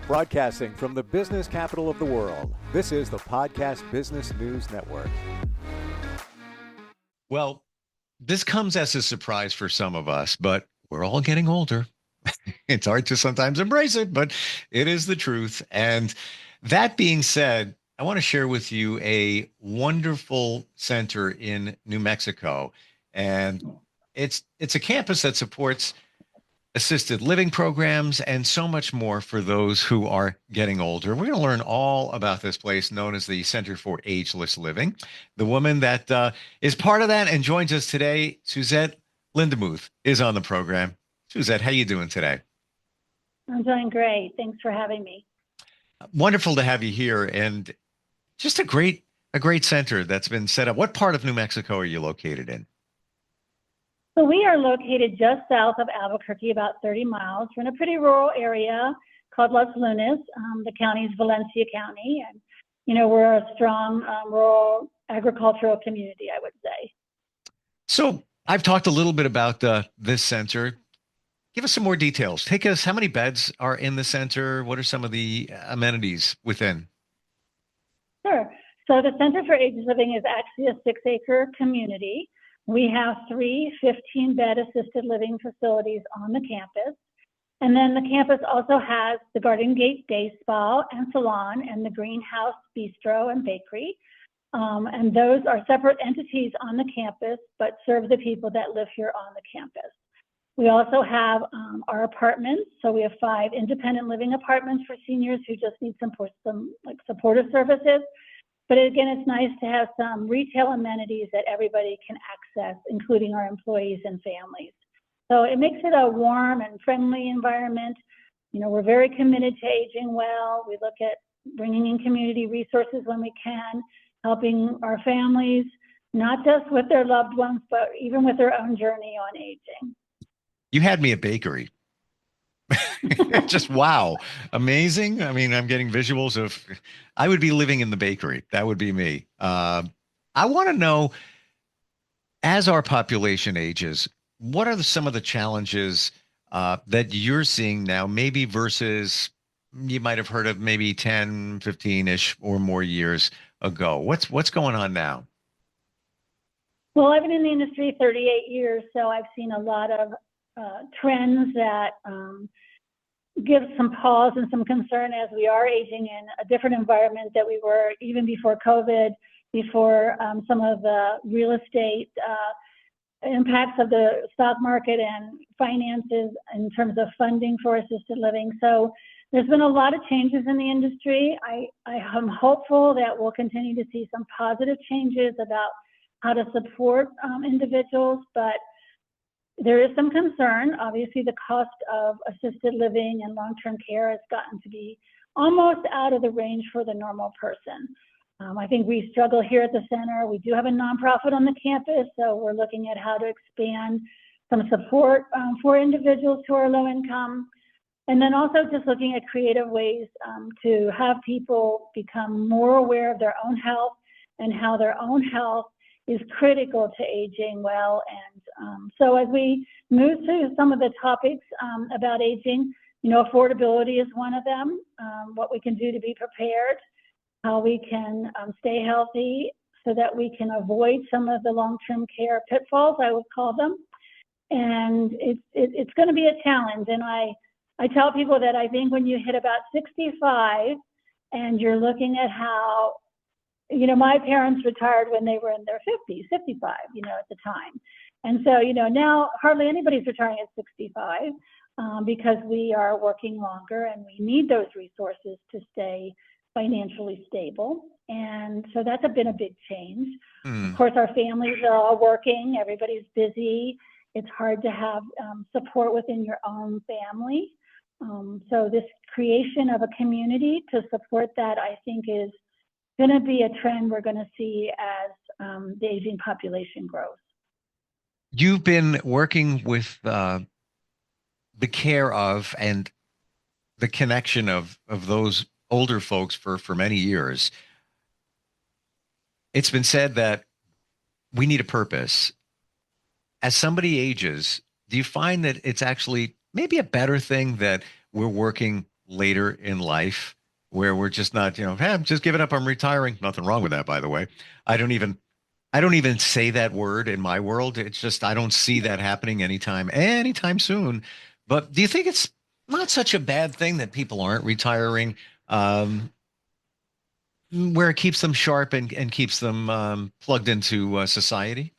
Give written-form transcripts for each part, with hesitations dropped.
Broadcasting from the business capital of the world, this is the Podcast Business News Network. Well, this comes as a surprise for some of us, but we're all getting older. It's hard to sometimes embrace it, but it is the truth. And that being said, I want to share with you a wonderful center in New Mexico. And it's a campus that supports assisted living programs and so much more for those who are getting older. We're going to learn all about this place known as the Center for Ageless Living. The woman that is part of that and joins us today, Suzette Lindemuth, is on the program. Suzette, how you doing today? I'm doing great. Thanks for having me. Wonderful to have you here, and just a great center that's been set up. What part of New Mexico are you located in? So we are located just south of Albuquerque, about 30 miles. We're in a pretty rural area called Los Lunas. The county is Valencia County, and we're a strong rural agricultural community, I would say. So I've talked a little bit about this center. Give us some more details. Take us, how many beds are in the center? What are some of the amenities within? Sure. So the Center for Ageless Living is actually a 6-acre community. We have 3 15-bed assisted living facilities on the campus. And then the campus also has the Garden Gate Day Spa and Salon and the Greenhouse Bistro and Bakery. And those are separate entities on the campus, but serve the people that live here on the campus. We also have our apartments. So we have 5 independent living apartments for seniors who just need some supportive services. But again, it's nice to have some retail amenities that everybody can access, including our employees and families. So it makes it a warm and friendly environment. We're very committed to aging well. We look at bringing in community resources when we can, helping our families, not just with their loved ones, but even with their own journey on aging. You had me a bakery. Just wow. Amazing. I mean, I'm getting visuals of, I would be living in the bakery. That would be me. I want to know, as our population ages, what are some of the challenges that you're seeing now, maybe versus you might have heard of maybe 10, 15-ish or more years ago? What's going on now? Well, I've been in the industry 38 years, so I've seen a lot of trends that give some pause and some concern as we are aging in a different environment that we were even before COVID, before some of the real estate impacts of the stock market and finances in terms of funding for assisted living. So there's been a lot of changes in the industry. I am hopeful that we'll continue to see some positive changes about how to support individuals, but there is some concern. Obviously, the cost of assisted living and long-term care has gotten to be almost out of the range for the normal person. I think we struggle here at the center. We do have a nonprofit on the campus, so we're looking at how to expand some support for individuals who are low income. And then also just looking at creative ways to have people become more aware of their own health and how their own health is critical to aging well. And so as we move through some of the topics about aging, affordability is one of them, what we can do to be prepared, how we can stay healthy so that we can avoid some of the long-term care pitfalls, I would call them. And it's going to be a challenge. And I tell people that I think when you hit about 65 and you're looking at how, my parents retired when they were in their 50s, 55, at the time. And so, now hardly anybody's retiring at 65 because we are working longer and we need those resources to stay financially stable. And so that's been a big change. Of course, our families are all working. Everybody's busy. It's hard to have support within your own family. So this creation of a community to support that, I think, is going to be a trend we're going to see as the aging population grows. You've been working with the care of and the connection of those older folks for many years. It's been said that we need a purpose. As somebody ages, do you find that it's actually maybe a better thing that we're working later in life where we're just not, hey, I'm just giving up, I'm retiring. Nothing wrong with that, by the way. I don't even I don't even say that word in my world. It's just I don't see that happening anytime soon. But do you think it's not such a bad thing that people aren't retiring, um, where it keeps them sharp and keeps them plugged into society?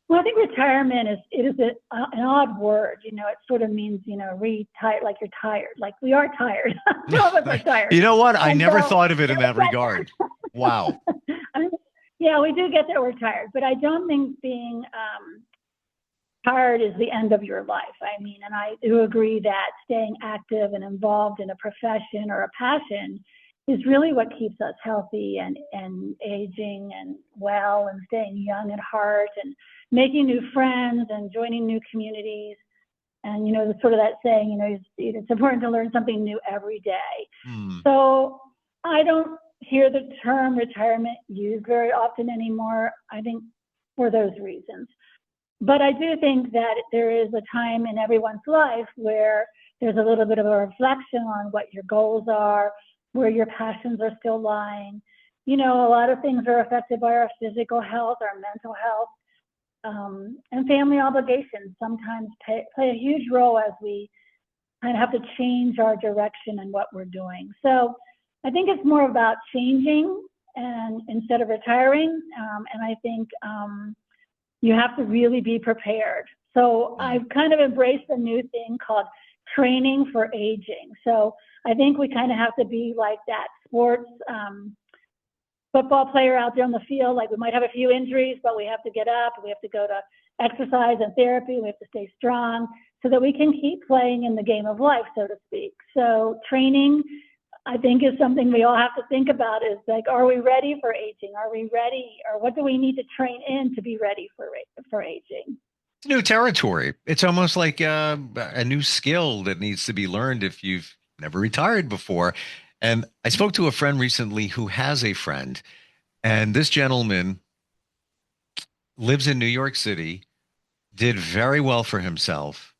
Well, I think retirement an odd word. You know, it sort of means, retire, like you're tired. Like we are tired. Some of us are tired. You know what? I And never so, thought of it in that regard. Wow. I mean, yeah, we do get that we're tired, but I don't think being tired is the end of your life. I mean, and I do agree that staying active and involved in a profession or a passion is really what keeps us healthy and aging and well and staying young at heart and making new friends and joining new communities. And, the sort of that saying, it's important to learn something new every day. Hmm. So I don't hear the term retirement used very often anymore, I think, for those reasons. But I do think that there is a time in everyone's life where there's a little bit of a reflection on what your goals are, where your passions are still lying. A lot of things are affected by our physical health, our mental health, and family obligations sometimes play a huge role as we kind of have to change our direction and what we're doing. So I think it's more about changing and instead of retiring. And I think you have to really be prepared. So I've kind of embraced a new thing called training for aging. So I think we kind of have to be like that sports football player out there on the field. Like we might have a few injuries, but we have to get up. We have to go to exercise and therapy. We have to stay strong so that we can keep playing in the game of life, so to speak. So training, I think, is something we all have to think about is like, are we ready for aging? Are we ready? Or what do we need to train in to be ready for aging? It's new territory. It's almost like a new skill that needs to be learned if you've never retired before. And I spoke to a friend recently who has a friend, and this gentleman lives in New York City, did very well for himself,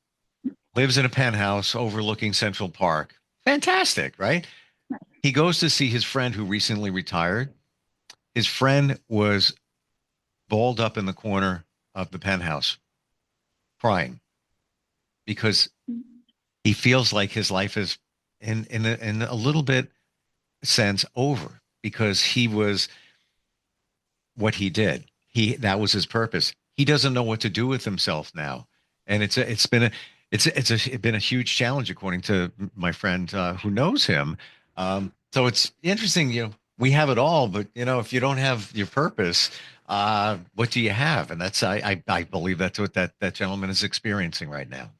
lives in a penthouse overlooking Central Park. Fantastic, right? He goes to see his friend who recently retired. His friend was balled up in the corner of the penthouse, crying because he feels like his life is in a little bit sense over because he was what he did. That was his purpose. He doesn't know what to do with himself now, and it's been a huge challenge according to my friend who knows him. So it's interesting. We have it all, but if you don't have your purpose, what do you have? And I believe that's what that gentleman is experiencing right now.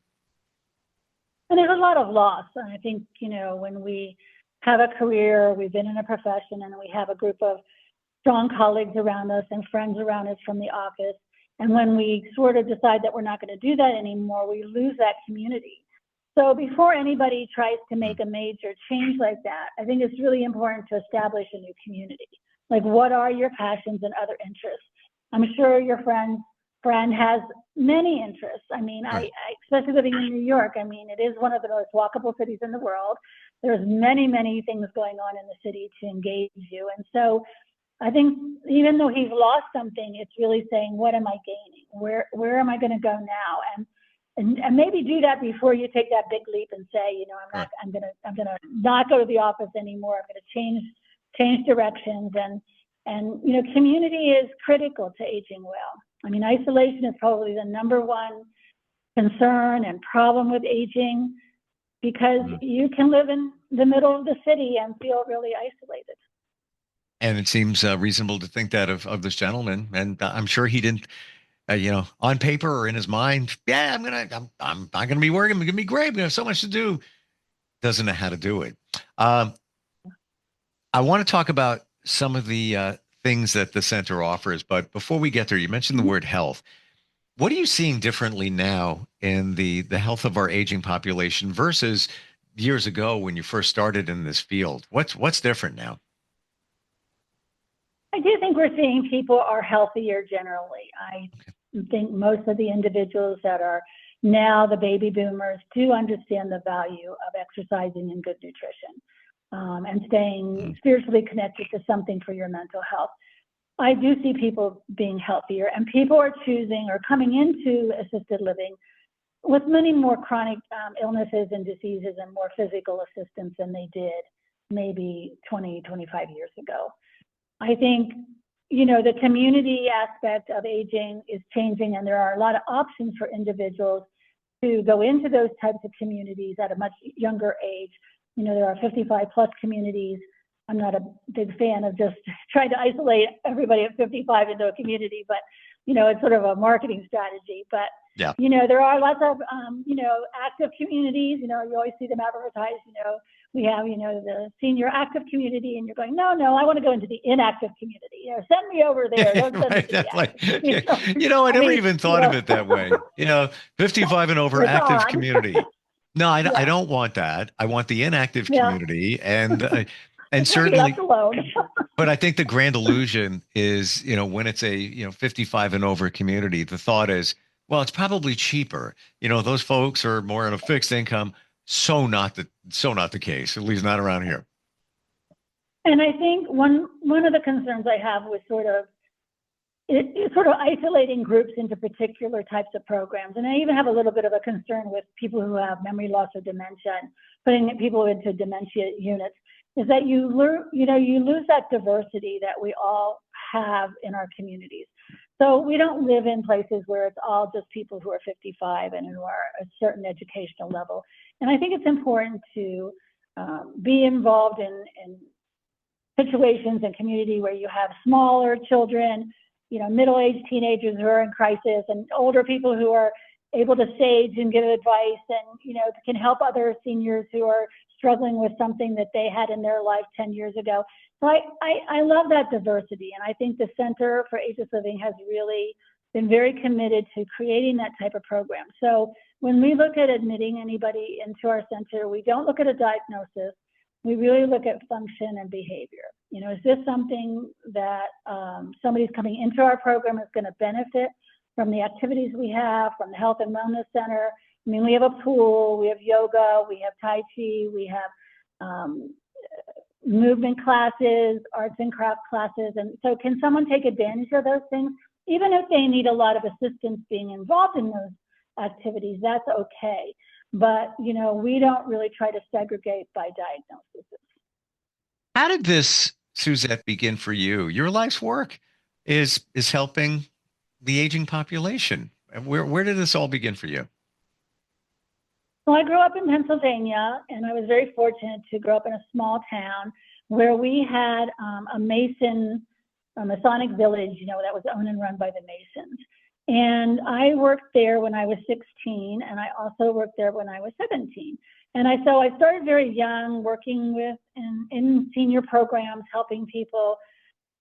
And there's a lot of loss. And I think, when we have a career, we've been in a profession, and we have a group of strong colleagues around us and friends around us from the office. And when we sort of decide that we're not going to do that anymore, we lose that community. So before anybody tries to make a major change like that, I think it's really important to establish a new community. Like, what are your passions and other interests? I'm sure your friend has many interests. I mean, Right. I especially living in New York, I mean, it is one of the most walkable cities in the world. There's many things going on in the city to engage you. And so I think even though he's lost something, it's really saying, what am I gaining? Where am I going to go now? And maybe do that before you take that big leap and say, I'm going to not go to the office anymore. I'm going to change directions. And community is critical to aging well. I mean, isolation is probably the number one concern and problem with aging because you can live in the middle of the city and feel really isolated. And it seems reasonable to think that of this gentleman, and I'm sure he didn't, on paper or in his mind. Yeah, I'm not gonna be working. I'm gonna be great. We have so much to do. Doesn't know how to do it. Um, I want to talk about some of the things that the center offers, but before we get there, you mentioned the word health. What are you seeing differently now in the health of our aging population versus years ago when you first started in this field? What's different now? I do think we're seeing people are healthier generally. I think most of the individuals that are now the baby boomers do understand the value of exercising and good nutrition, and staying spiritually connected to something for your mental health. I do see people being healthier, and people are choosing or coming into assisted living with many more chronic illnesses and diseases and more physical assistance than they did maybe 20, 25 years ago. I think, the community aspect of aging is changing, and there are a lot of options for individuals to go into those types of communities at a much younger age. There are 55 plus communities. I'm not a big fan of just trying to isolate everybody at 55 into a community, but, it's sort of a marketing strategy. But, yeah. There are lots of, active communities. You always see them advertised. We have, the senior active community, and you're going, no, I want to go into the inactive community. Send me over there. Don't send me to the active. I never even thought of it that way. 55 and over active community. No, I don't want that. I want the inactive community, and certainly, but I think the grand illusion is, when it's a 55 and over community, the thought is, well, it's probably cheaper. Those folks are more on a fixed income. So not the case, at least not around here. And I think one of the concerns I have was sort of isolating groups into particular types of programs. And I even have a little bit of a concern with people who have memory loss or dementia, and putting people into dementia units, is that you lose that diversity that we all have in our communities. So we don't live in places where it's all just people who are 55 and who are a certain educational level. And I think it's important to be involved in situations and community where you have smaller children, middle-aged teenagers who are in crisis, and older people who are able to sage and give advice, and can help other seniors who are struggling with something that they had in their life 10 years ago. So I love that diversity, and I think the Center for Ageless Living has really been very committed to creating that type of program. So when we look at admitting anybody into our center, we don't look at a diagnosis. We really look at function and behavior. Is this something that somebody's coming into our program is going to benefit from the activities we have, from the Health and Wellness Center? I mean, we have a pool, we have yoga, we have Tai Chi, we have movement classes, arts and craft classes. And so can someone take advantage of those things? Even if they need a lot of assistance being involved in those activities, that's okay. But, we don't really try to segregate by diagnosis. How did this, Suzette, begin for you? Your life's work is helping the aging population. Where did this all begin for you? Well, I grew up in Pennsylvania, and I was very fortunate to grow up in a small town where we had a Masonic village, that was owned and run by the Masons. And I worked there when I was 16, and I also worked there when I was 17. And so I started very young, working in senior programs, helping people.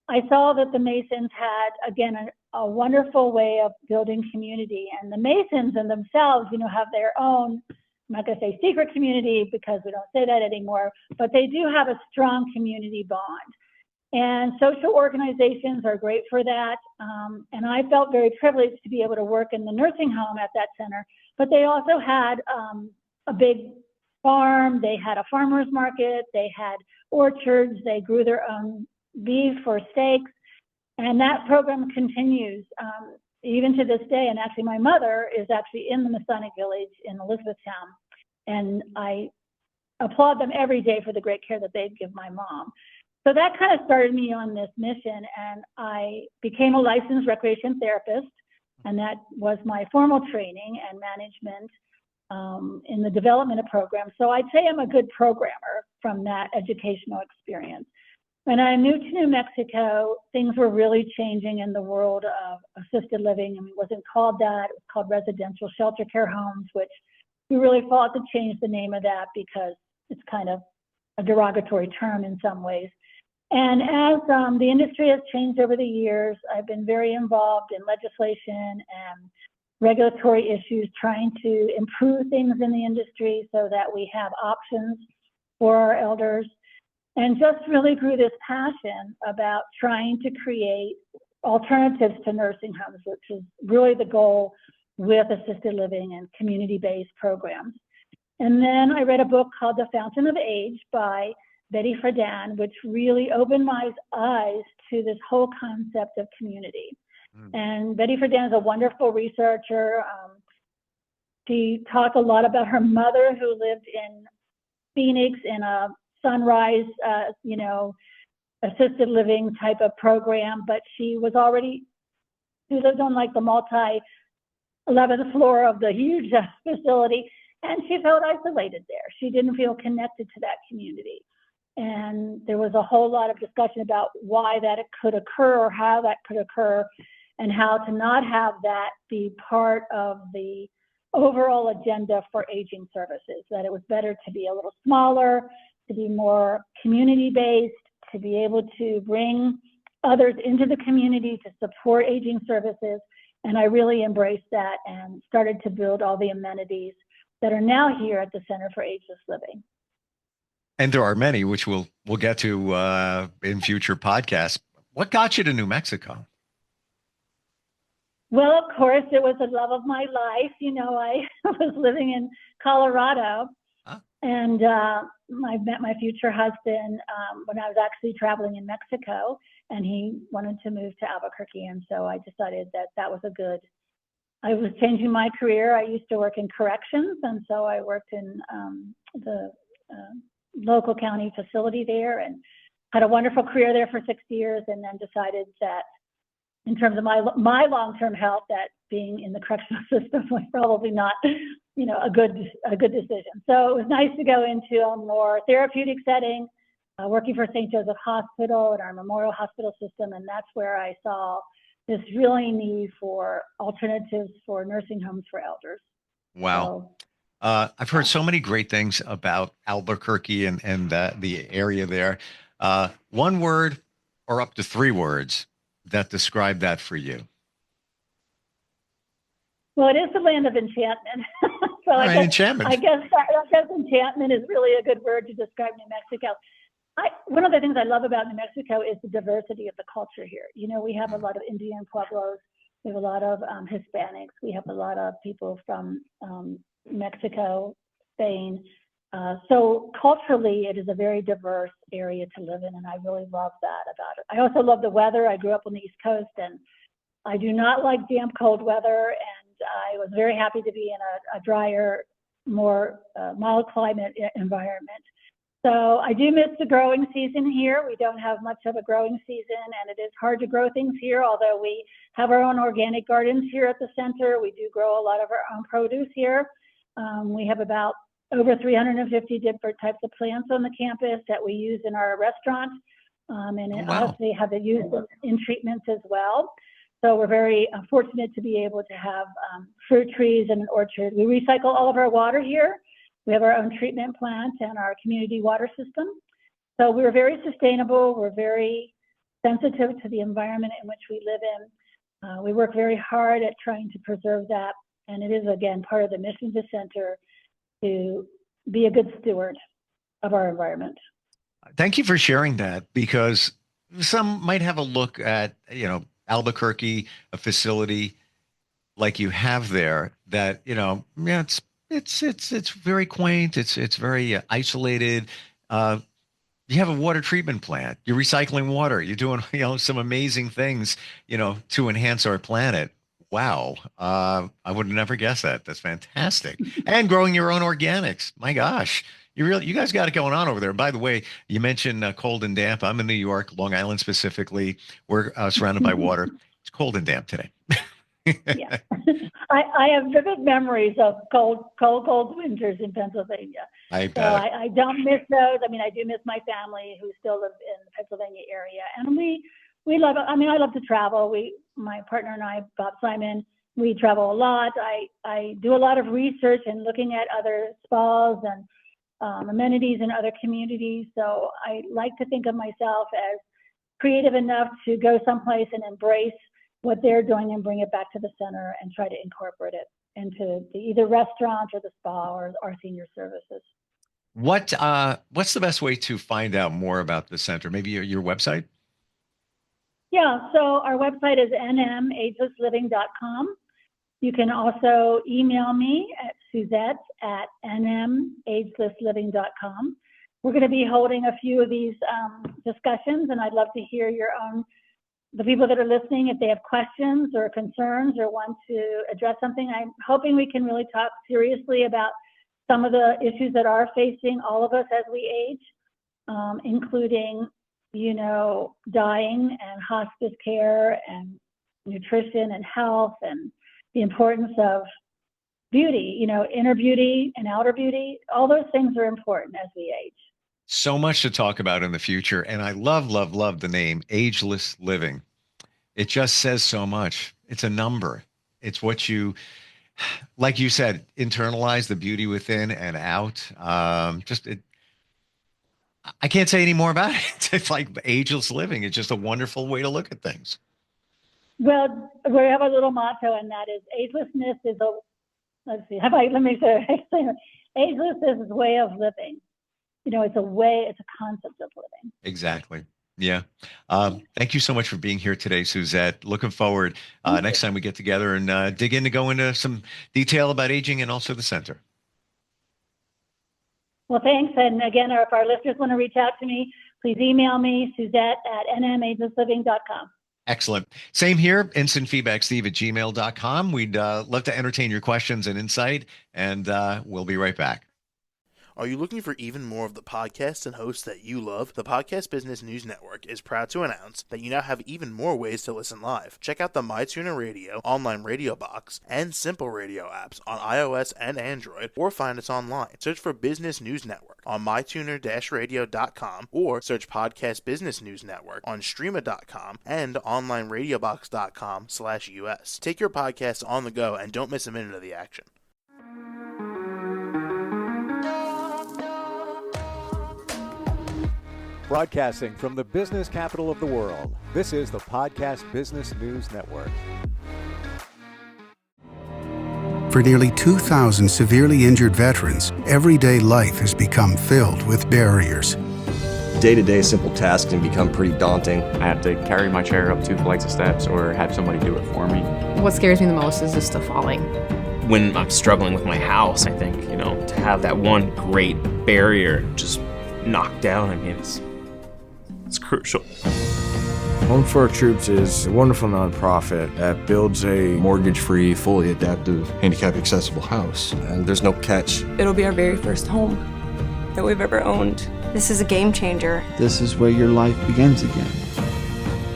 I saw that the Masons had, again, a wonderful way of building community. And the Masons in themselves, have their own, I'm not going to say secret community because we don't say that anymore, but they do have a strong community bond. And social organizations are great for that. And I felt very privileged to be able to work in the nursing home at that center. But they also had a big farm. They had a farmer's market. They had orchards. They grew their own beef or steaks. And that program continues even to this day. And actually, my mother is actually in the Masonic Village in Elizabethtown. And I applaud them every day for the great care that they give my mom. So that kind of started me on this mission, and I became a licensed recreation therapist, and that was my formal training and management in the development of programs. So I'd say I'm a good programmer from that educational experience. When I moved to New Mexico, things were really changing in the world of assisted living. I mean, it wasn't called that. It was called residential shelter care homes, which we really fought to change the name of that because it's kind of a derogatory term in some ways. And as the industry has changed over the years, I've been very involved in legislation and regulatory issues, trying to improve things in the industry so that we have options for our elders, and just really grew this passion about trying to create alternatives to nursing homes, which is really the goal with assisted living and community-based programs. And then I read a book called The Fountain of Age by Betty Friedan, which really opened my eyes to this whole concept of community. And Betty Friedan is a wonderful researcher. She talked a lot about her mother, who lived in Phoenix in a Sunrise, assisted living type of program, but she lived on like the 11th floor of the huge facility, and she felt isolated there. She didn't feel connected to that community. And there was a whole lot of discussion about why that it could occur or how that could occur, and how to not have that be part of the overall agenda for aging services, that it was better to be a little smaller, to be more community-based, to be able to bring others into the community to support aging services. And I really embraced that and started to build all the amenities that are now here at the Center for Ageless Living. And there are many, which we'll get to in future podcasts. What got you to New Mexico? Well, of course, it was the love of my life. I was living in Colorado, and I met my future husband when I was actually traveling in Mexico, and he wanted to move to Albuquerque. And so I decided that was I was changing my career. I used to work in corrections, and so I worked in the local county facility there and had a wonderful career there for 6 years, and then decided that in terms of my long-term health, that being in the correctional system was probably not, a good decision. So it was nice to go into a more therapeutic setting, working for St. Joseph Hospital and our Memorial Hospital system, and that's where I saw this really need for alternatives for nursing homes for elders. Wow. I've heard so many great things about Albuquerque and the area there. One word or up to 3 words that describe that for you. Well, it is the land of enchantment. So All right, enchantment. I guess enchantment is really a good word to describe New Mexico. One of the things I love about New Mexico is the diversity of the culture here. We have a lot of Indian pueblos. We have a lot of Hispanics. We have a lot of people from Mexico, Spain. So culturally, it is a very diverse area to live in, and I really love that about it. I also love the weather. I grew up on the East Coast, and I do not like damp, cold weather, and I was very happy to be in a drier, more mild climate environment. So I do miss the growing season here. We don't have much of a growing season, and it is hard to grow things here, although we have our own organic gardens here at the center. We do grow a lot of our own produce here. We have about over 350 different types of plants on the campus that we use in our restaurant, and obviously have it used in treatments as well. So we're very fortunate to be able to have fruit trees and an orchard. We recycle all of our water here. We have our own treatment plant and our community water system. So we're very sustainable. We're very sensitive to the environment in which we live in. We work very hard at trying to preserve that. And it is, again, part of the mission of the center to be a good steward of our environment. Thank you for sharing that, because some might have a look at, Albuquerque, a facility like you have there that, it's very quaint. It's very isolated. You have a water treatment plant. You're recycling water. You're doing, some amazing things, to enhance our planet. Wow. I would have never guessed that. That's fantastic. And growing your own organics. My gosh. You guys got it going on over there. By the way, you mentioned cold and damp. I'm in New York, Long Island specifically. We're surrounded by water. It's cold and damp today. Yeah. I have vivid memories of cold winters in Pennsylvania. I bet. So I don't miss those. I do miss my family who still live in the Pennsylvania area. And we love it. I love to travel. My partner and I, Bob Simon, we travel a lot. I do a lot of research and looking at other spas and amenities in other communities. So I like to think of myself as creative enough to go someplace and embrace what they're doing and bring it back to the center and try to incorporate it into the either restaurant or the spa or our senior services. What's the best way to find out more about the center? Maybe your website? Yeah, so our website is nmagelessliving.com. You can also email me at Suzette@nmagelessliving.com. We're going to be holding a few of these discussions, and I'd love to hear the people that are listening, if they have questions or concerns or want to address something. I'm hoping we can really talk seriously about some of the issues that are facing all of us as we age, including, dying and hospice care and nutrition and health and the importance of beauty, inner beauty and outer beauty. All those things are important as we age. So much to talk about in the future. And I love, love, love the name Ageless Living. It just says so much. It's a number. It's what you, like you said, internalize the beauty within and out. I can't say any more about it. It's like ageless living. It's just a wonderful way to look at things. Well, we have a little motto, and that is agelessness is let me explain it. Agelessness is a way of living. It's a concept of living. Exactly. Yeah. Thank you so much for being here today, Suzette. Looking forward next time we get together and go into some detail about aging and also the center. Well, thanks. And again, if our listeners want to reach out to me, please email me, Suzette@nmagelessliving.com. Excellent. Same here. Instant feedback, steve@gmail.com. We'd love to entertain your questions and insight, and we'll be right back. Are you looking for even more of the podcasts and hosts that you love? The Podcast Business News Network is proud to announce that you now have even more ways to listen live. Check out the MyTuner Radio, online radio box, and Simple Radio apps on iOS and Android, or find us online. Search for Business News Network on mytuner-radio.com, or search Podcast Business News Network on streama.com and onlineradiobox.com/US. Take your podcast on the go and don't miss a minute of the action. Broadcasting from the business capital of the world, this is the Podcast Business News Network. For nearly 2,000 severely injured veterans, everyday life has become filled with barriers. Day-to-day simple tasks can become pretty daunting. I have to carry my chair up 2 flights of steps or have somebody do it for me. What scares me the most is just the falling. When I'm struggling with my house, I think, to have that one great barrier just knocked down, it's crucial. Home for Our Troops is a wonderful nonprofit that builds a mortgage-free, fully adaptive, handicap-accessible house. And there's no catch. It'll be our very first home that we've ever owned. This is a game changer. This is where your life begins again.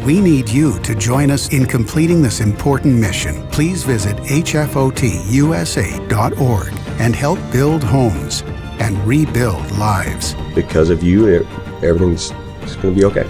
We need you to join us in completing this important mission. Please visit hfotusa.org and help build homes and rebuild lives. Because of you, everything's going to be okay.